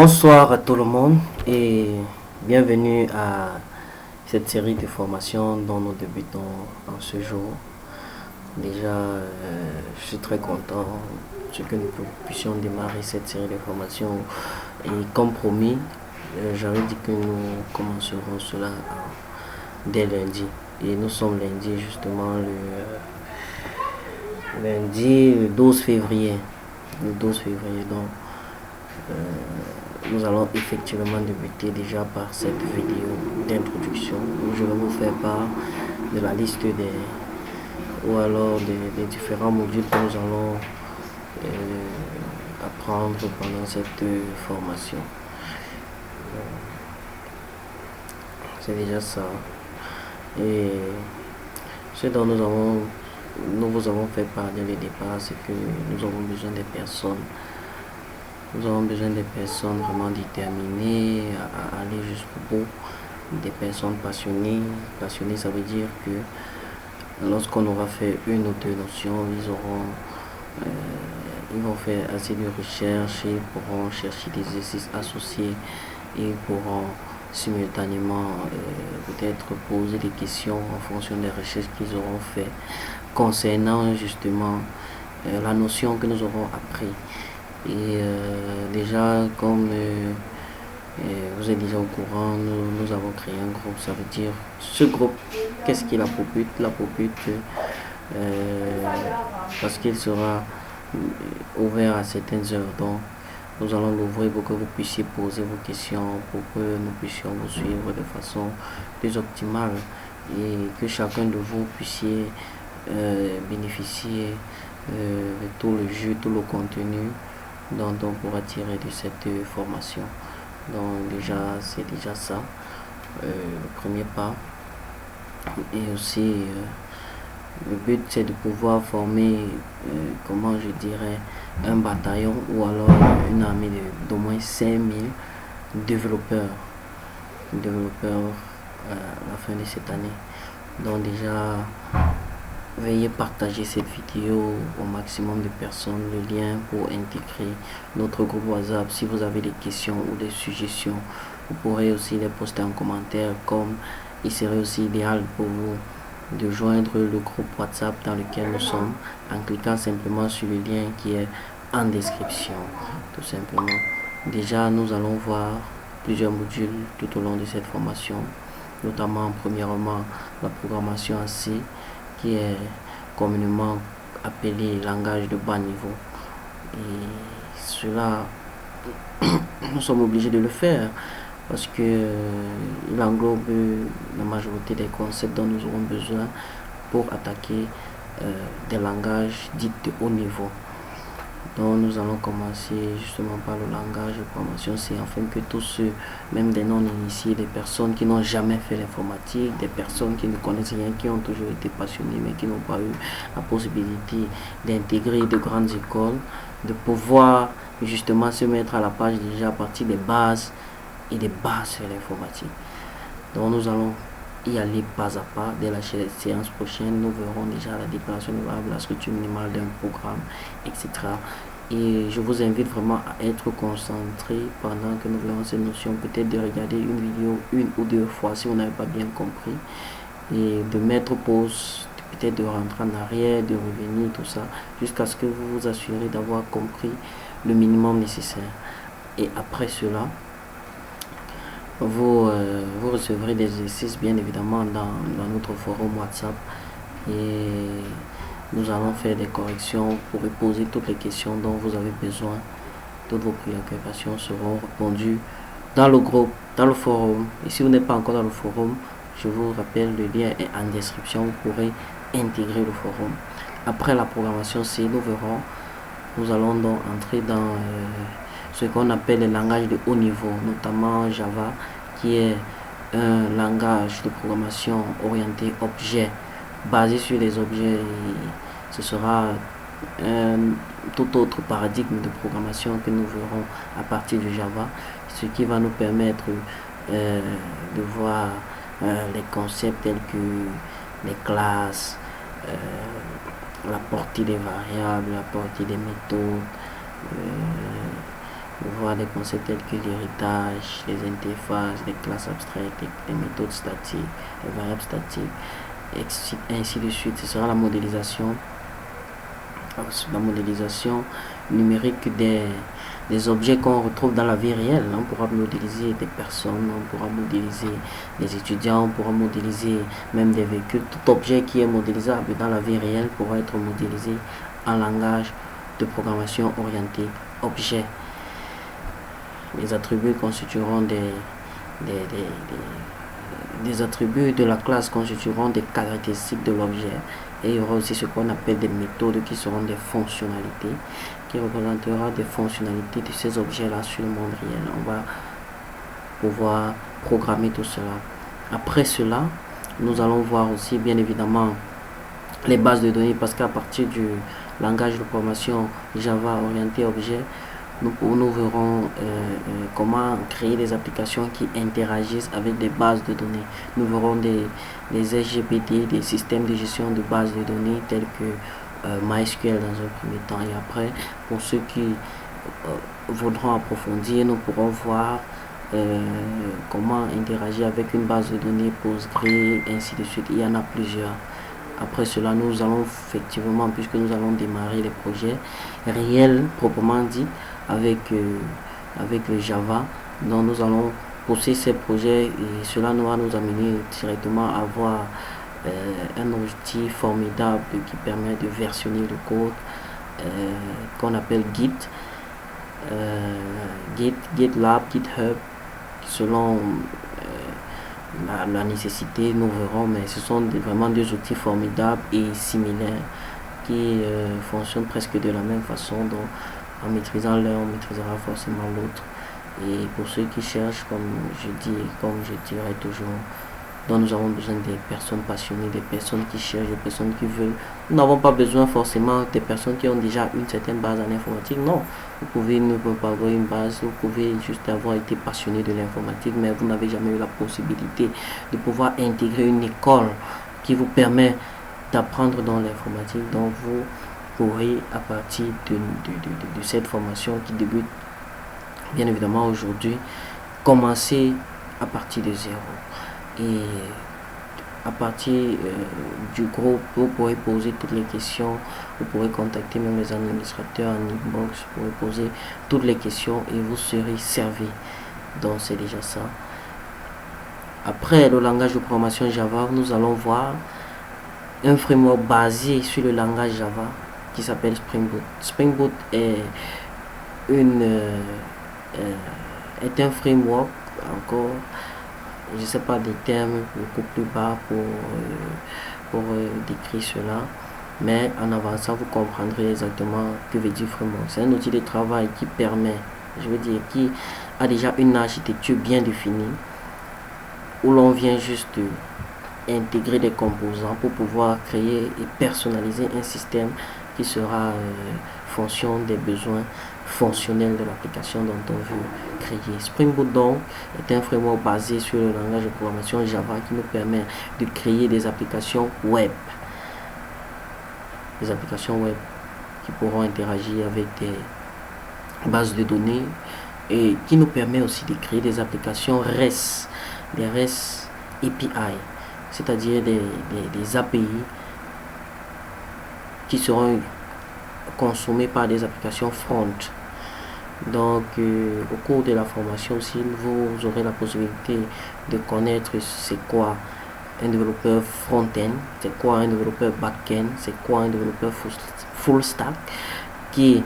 Bonsoir à tout le monde et bienvenue à cette série de formations dont nous débutons en ce jour. Déjà, je suis très content que nous puissions démarrer cette série de formations et comme promis, j'avais dit que nous commencerons cela dès lundi. Et nous sommes lundi justement le 12 février. Le 12 février donc. Nous allons effectivement débuter déjà par cette vidéo d'introduction où je vais vous faire part de la liste des différents modules que nous allons apprendre pendant cette formation. C'est déjà ça. Et ce dont nous vous avons fait part dès le départ, c'est que nous avons besoin des personnes. Nous avons besoin des personnes vraiment déterminées à aller jusqu'au bout, des personnes passionnées. Passionnées, ça veut dire que lorsqu'on aura fait une ou deux notions, ils vont faire assez de recherches, ils pourront chercher des exercices associés et pourront simultanément peut-être poser des questions en fonction des recherches qu'ils auront fait concernant justement la notion que nous aurons appris. Et déjà, comme vous êtes déjà au courant, nous avons créé un groupe. Ça veut dire, ce groupe, qu'est-ce qu'il a pour but? La pour but, parce qu'il sera ouvert à certaines heures. Donc, nous allons l'ouvrir pour que vous puissiez poser vos questions, pour que nous puissions vous suivre de façon plus optimale et que chacun de vous puissiez bénéficier de tout le jus, tout le contenu dont on pourra tirer de cette formation. Donc déjà, c'est déjà ça, le premier pas. Et aussi, le but c'est de pouvoir former, comment je dirais, un bataillon ou alors une armée d'au moins 5000 développeurs à la fin de cette année. Donc déjà, veuillez partager cette vidéo au maximum de personnes, le lien pour intégrer notre groupe WhatsApp. Si vous avez des questions ou des suggestions, vous pourrez aussi les poster en commentaire, comme il serait aussi idéal pour vous de joindre le groupe WhatsApp dans lequel nous sommes en cliquant simplement sur le lien qui est en description, tout simplement. Déjà, nous allons voir plusieurs modules tout au long de cette formation, notamment premièrement la programmation en C, qui est communément appelé langage de bas niveau. Et cela, nous sommes obligés de le faire parce que il englobe la majorité des concepts dont nous aurons besoin pour attaquer des langages dits de haut niveau. Donc nous allons commencer justement par le langage de programmation C, afin que tous ceux, même des non-initiés, des personnes qui n'ont jamais fait l'informatique, des personnes qui ne connaissent rien, qui ont toujours été passionnées mais qui n'ont pas eu la possibilité d'intégrer de grandes écoles, de pouvoir justement se mettre à la page déjà à partir des bases et des bases sur l'informatique. Donc nous allons y aller pas à pas. Dès la séance prochaine, nous verrons déjà la déclaration de variable, la structure minimale d'un programme, etc. Et je vous invite vraiment à être concentré pendant que nous verrons ces notions. Peut-être de regarder une vidéo une ou deux fois si vous n'avez pas bien compris, et de mettre pause, peut-être de rentrer en arrière, de revenir, tout ça, jusqu'à ce que vous vous assurez d'avoir compris le minimum nécessaire. Et après cela, vous recevrez des exercices bien évidemment dans notre forum WhatsApp, et nous allons faire des corrections pour poser toutes les questions dont vous avez besoin. Toutes vos préoccupations seront répondues dans le groupe, dans le forum. Et si vous n'êtes pas encore dans le forum, je vous rappelle, le lien est en description, vous pourrez intégrer le forum. Après la programmation C, nous allons donc entrer dans ce qu'on appelle les langages de haut niveau, notamment Java, qui est un langage de programmation orienté objet, basé sur les objets. Ce sera un tout autre paradigme de programmation que nous verrons à partir du Java, ce qui va nous permettre de voir les concepts tels que les classes, la portée des variables, la portée des méthodes, voir des concepts tels que l'héritage, les interfaces, les classes abstraites, les méthodes statiques, les variables statiques, et ainsi de suite. Ce sera la modélisation numérique des objets qu'on retrouve dans la vie réelle. On pourra modéliser des personnes, on pourra modéliser des étudiants, on pourra modéliser même des véhicules. Tout objet qui est modélisable dans la vie réelle pourra être modélisé en langage de programmation orienté objet. Les attributs constitueront des attributs de la classe constitueront des caractéristiques de l'objet, et il y aura aussi ce qu'on appelle des méthodes qui seront des fonctionnalités, qui représentera des fonctionnalités de ces objets là sur le monde réel. On va pouvoir programmer tout cela. Après cela, nous allons voir aussi bien évidemment les bases de données, parce qu'à partir du langage de programmation Java orienté objet, nous verrons comment créer des applications qui interagissent avec des bases de données. Nous verrons des SGBD, des systèmes de gestion de bases de données tels que MySQL dans un premier temps, et après, pour ceux qui voudront approfondir, nous pourrons voir comment interagir avec une base de données Postgre, ainsi de suite. Il y en a plusieurs. Après cela, nous allons effectivement, puisque nous allons démarrer les projets réels proprement dit avec le Java, donc nous allons pousser ces projets, et cela nous va nous amener directement à avoir un outil formidable qui permet de versionner le code qu'on appelle Git, GitLab, GitHub, selon la nécessité, nous verrons, mais ce sont vraiment deux outils formidables et similaires qui fonctionnent presque de la même façon. Donc en maîtrisant l'un, on maîtrisera forcément l'autre. Et pour ceux qui cherchent, comme je dis et comme je dirai toujours, donc nous avons besoin des personnes passionnées, des personnes qui cherchent, des personnes qui veulent. Nous n'avons pas besoin forcément des personnes qui ont déjà une certaine base en informatique. Non, vous pouvez ne pas avoir une base, vous pouvez juste avoir été passionné de l'informatique, mais vous n'avez jamais eu la possibilité de pouvoir intégrer une école qui vous permet d'apprendre dans l'informatique. Donc vous pourrez, à partir de cette formation qui débute bien évidemment aujourd'hui, commencer à partir de zéro. Et à partir du groupe, vous pourrez poser toutes les questions, vous pourrez contacter même les administrateurs en inbox, vous pourrez poser toutes les questions et vous serez servi. Donc c'est déjà ça. Après le langage de programmation Java, nous allons voir un framework basé sur le langage Java qui s'appelle Spring Boot. Spring Boot est un framework, encore je ne sais pas, des termes beaucoup plus bas pour décrire cela, mais en avançant vous comprendrez exactement ce que veut dire framework. C'est un outil de travail qui permet, je veux dire, qui a déjà une architecture bien définie, où l'on vient juste intégrer des composants pour pouvoir créer et personnaliser un système qui sera fonction des besoins fonctionnels de l'application dont on veut créer. Spring Boot donc est un framework basé sur le langage de programmation Java qui nous permet de créer des applications web. Des applications web qui pourront interagir avec des bases de données et qui nous permet aussi de créer des applications REST, des REST API, c'est-à-dire des API qui seront consommés par des applications front. Donc au cours de la formation aussi, vous aurez la possibilité de connaître c'est quoi un développeur front-end, c'est quoi un développeur back-end, c'est quoi un développeur full stack, qui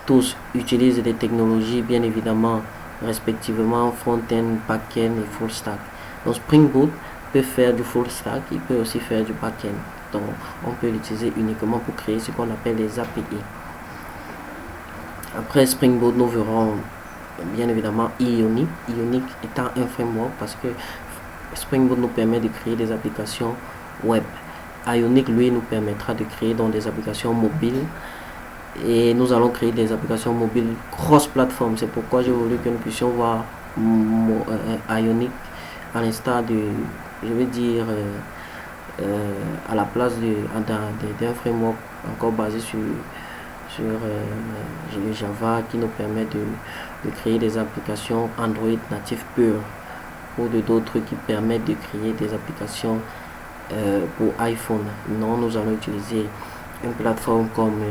tous utilisent des technologies bien évidemment respectivement front-end, back-end et full stack. Donc Spring Boot peut faire du full stack, il peut aussi faire du back-end. Donc on peut l'utiliser uniquement pour créer ce qu'on appelle les API. Après Spring Boot, nous verrons bien évidemment Ionic. Ionic étant un framework parce que Spring Boot nous permet de créer des applications web. Ionic, lui, nous permettra de créer donc des applications mobiles. Et nous allons créer des applications mobiles cross-platform. C'est pourquoi j'ai voulu que nous puissions voir Ionic à l'instar de, je vais dire, à la place d'un framework encore basé sur le Java qui nous permet de créer des applications Android native pure, ou d'autres qui permettent de créer des applications pour iPhone. Non, nous allons utiliser une plateforme comme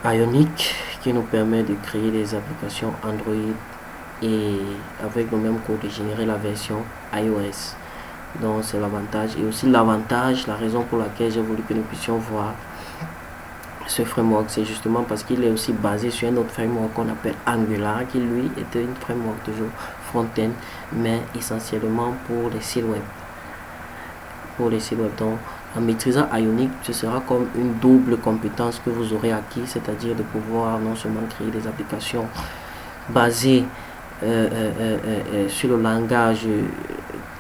Ionic qui nous permet de créer des applications Android et avec le même code de générer la version iOS. Donc c'est l'avantage, et aussi l'avantage, la raison pour laquelle j'ai voulu que nous puissions voir ce framework, c'est justement parce qu'il est aussi basé sur un autre framework qu'on appelle Angular, qui lui était une framework toujours front-end, mais essentiellement pour les sites web. Donc en maîtrisant Ionic, ce sera comme une double compétence que vous aurez acquis, c'est-à-dire de pouvoir non seulement créer des applications basées sur le langage,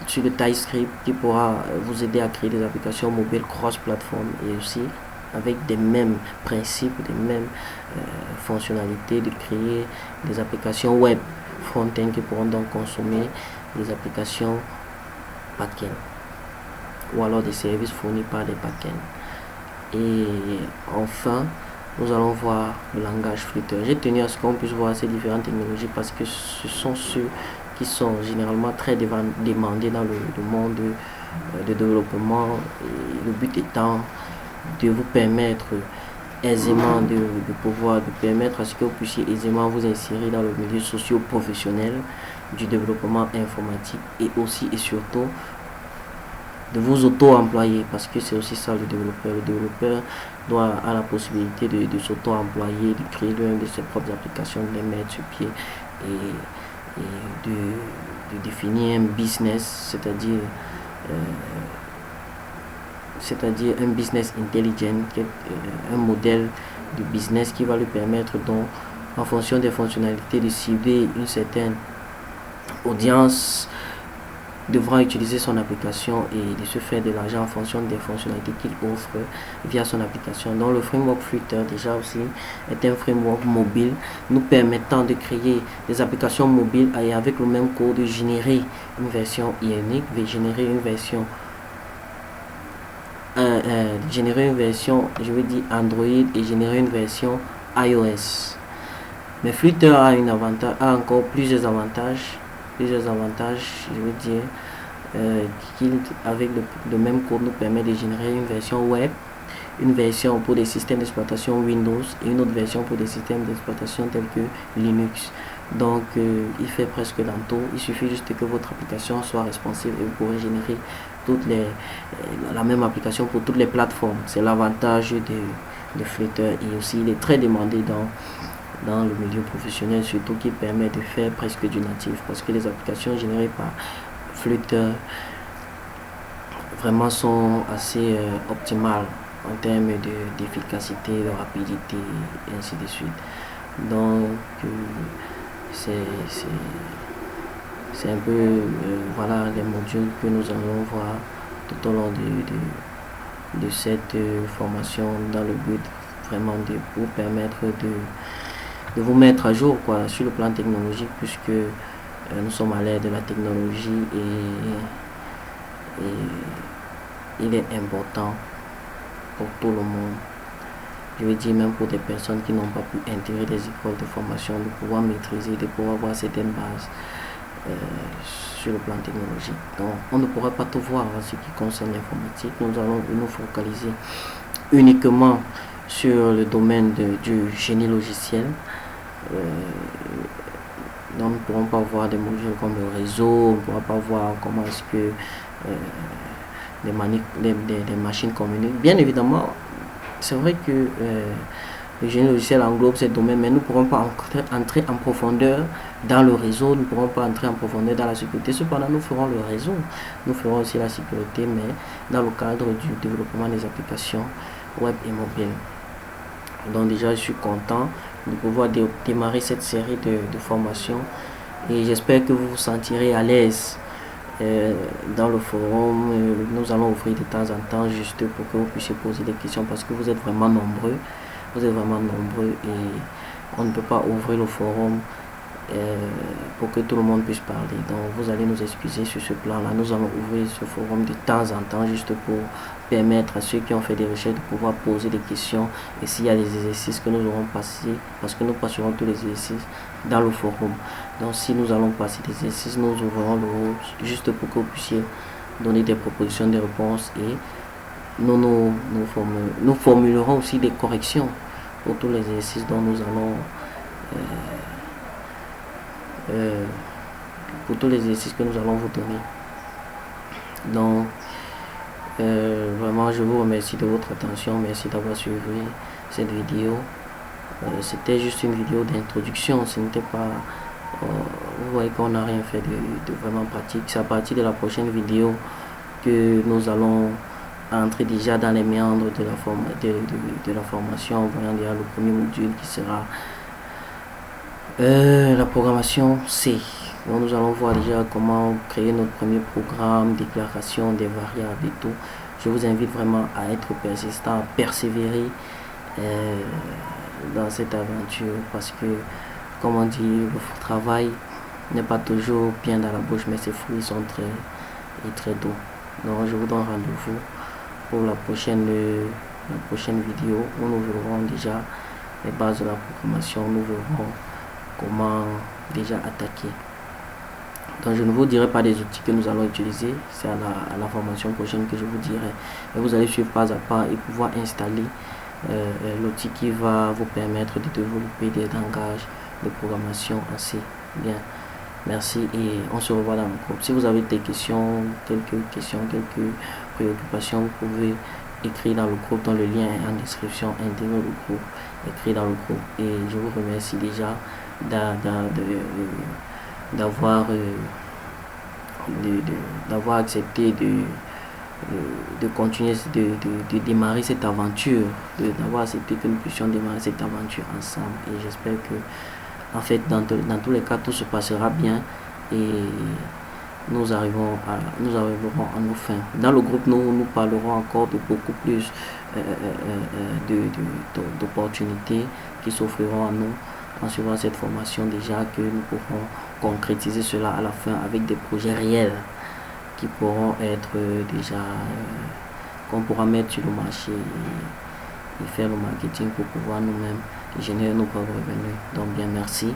sur le TypeScript, qui pourra vous aider à créer des applications mobiles cross-platform, et aussi avec des mêmes principes, des mêmes fonctionnalités, de créer des applications web front-end qui pourront donc consommer des applications back-end, ou alors des services fournis par des back-end. Et enfin, nous allons voir le langage Flutter. J'ai tenu à ce qu'on puisse voir ces différentes technologies parce que ce sont ceux qui sont généralement très demandés dans le monde de développement. Et le but étant de vous permettre aisément de permettre à ce que vous puissiez aisément vous insérer dans le milieu socio-professionnel du développement informatique, et aussi et surtout de vous auto-employer, parce que c'est aussi ça le développeur. Le développeur doit avoir la possibilité de s'auto-employer, de créer l'une de ses propres applications, de les mettre sur pied et de définir un business, c'est-à-dire un business intelligent, un modèle de business qui va lui permettre donc, en fonction des fonctionnalités, de cibler une certaine audience devra utiliser son application et de se faire de l'argent en fonction des fonctionnalités qu'il offre via son application. Donc le framework Flutter déjà aussi est un framework mobile nous permettant de créer des applications mobiles et avec le même code de générer une version Ionic, de générer une version je veux dire Android, et générer une version iOS. Mais Flutter a encore plusieurs avantages, je veux dire, qui avec le même code nous permet de générer une version web, une version pour des systèmes d'exploitation Windows et une autre version pour des systèmes d'exploitation tels que Linux. Donc il fait presque dans tout. Il suffit juste que votre application soit responsive et vous pourrez générer la même application pour toutes les plateformes. C'est l'avantage de Flutter, et aussi il est très demandé dans le milieu professionnel, surtout qui permet de faire presque du natif, parce que les applications générées par Flutter vraiment sont assez optimales en termes d'efficacité, de rapidité, et ainsi de suite. Donc c'est un peu voilà les modules que nous allons voir tout au long de cette formation, dans le but vraiment de vous permettre de vous mettre à jour sur le plan technologique, puisque nous sommes à l'ère de la technologie, et il est important pour tout le monde, je veux dire même pour des personnes qui n'ont pas pu intégrer des écoles de formation, de pouvoir maîtriser, de pouvoir avoir certaines bases sur le plan technologique. Donc on ne pourra pas tout voir en ce qui concerne l'informatique. Nous allons nous focaliser uniquement sur le domaine du génie logiciel. Donc nous ne pourrons pas voir des modules comme le réseau, on ne pourra pas voir comment est-ce que des machines communiquent. Bien évidemment, c'est vrai que le génie logiciel englobe ces domaines, mais nous ne pourrons pas entrer en profondeur dans le réseau, nous ne pourrons pas entrer en profondeur dans la sécurité. Cependant, nous ferons le réseau, nous ferons aussi la sécurité, mais dans le cadre du développement des applications web et mobiles. Donc déjà, je suis content de pouvoir démarrer cette série de formations, et j'espère que vous vous sentirez à l'aise dans le forum. Nous allons ouvrir de temps en temps juste pour que vous puissiez poser des questions, parce que vous êtes vraiment nombreux, et on ne peut pas ouvrir le forum pour que tout le monde puisse parler. Donc vous allez nous excuser sur ce plan-là. Nous allons ouvrir ce forum de temps en temps juste pour permettre à ceux qui ont fait des recherches de pouvoir poser des questions, et s'il y a des exercices que nous aurons passés, parce que nous passerons tous les exercices dans le forum. Donc si nous allons passer des exercices, nous ouvrons le forum juste pour que vous puissiez donner des propositions, des réponses, et nous formulerons aussi des corrections pour tous les exercices dont nous allons pour tous les exercices que nous allons vous donner. Donc vraiment je vous remercie de votre attention, merci d'avoir suivi cette vidéo. C'était juste une vidéo d'introduction, ce n'était pas vous voyez qu'on n'a rien fait de vraiment pratique. C'est à partir de la prochaine vidéo que nous allons entrer déjà dans les méandres de la formation, en voyant déjà le premier module qui sera la programmation C. Donc nous allons voir déjà comment créer notre premier programme, déclaration des variables et tout. Je vous invite vraiment à être persistant, à persévérer dans cette aventure, parce que, comme on dit, le travail n'est pas toujours bien dans la bouche, mais ses fruits sont très doux. Donc je vous donne rendez-vous pour la prochaine vidéo où nous verrons déjà les bases de la programmation, nous verrons comment déjà attaquer. Donc je ne vous dirai pas des outils que nous allons utiliser, c'est à la formation prochaine que je vous dirai. Et vous allez suivre pas à pas et pouvoir installer l'outil qui va vous permettre de développer des langages de programmation assez bien. Merci et on se revoit dans le groupe. Si vous avez des questions, quelques préoccupations, vous pouvez écrire dans le groupe, dans le lien est en description, intégrez le groupe, écrire dans le groupe. Et je vous remercie déjà d'avoir accepté de continuer, de démarrer cette aventure, d'avoir accepté que nous puissions démarrer cette aventure ensemble. Et j'espère que, en fait, dans tous les cas, tout se passera bien et nous arriverons à nos fins. Dans le groupe, nous parlerons encore de beaucoup plus d'opportunités qui s'offriront à nous en suivant cette formation, déjà que nous pourrons concrétiser cela à la fin avec des projets réels qui pourront être déjà qu'on pourra mettre sur le marché et faire le marketing pour pouvoir nous-mêmes générer nos propres revenus. Donc bien, merci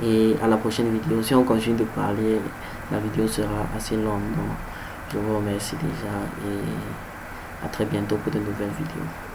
et à la prochaine vidéo. Si on continue de parler, la vidéo sera assez longue, donc je vous remercie déjà et à très bientôt pour de nouvelles vidéos.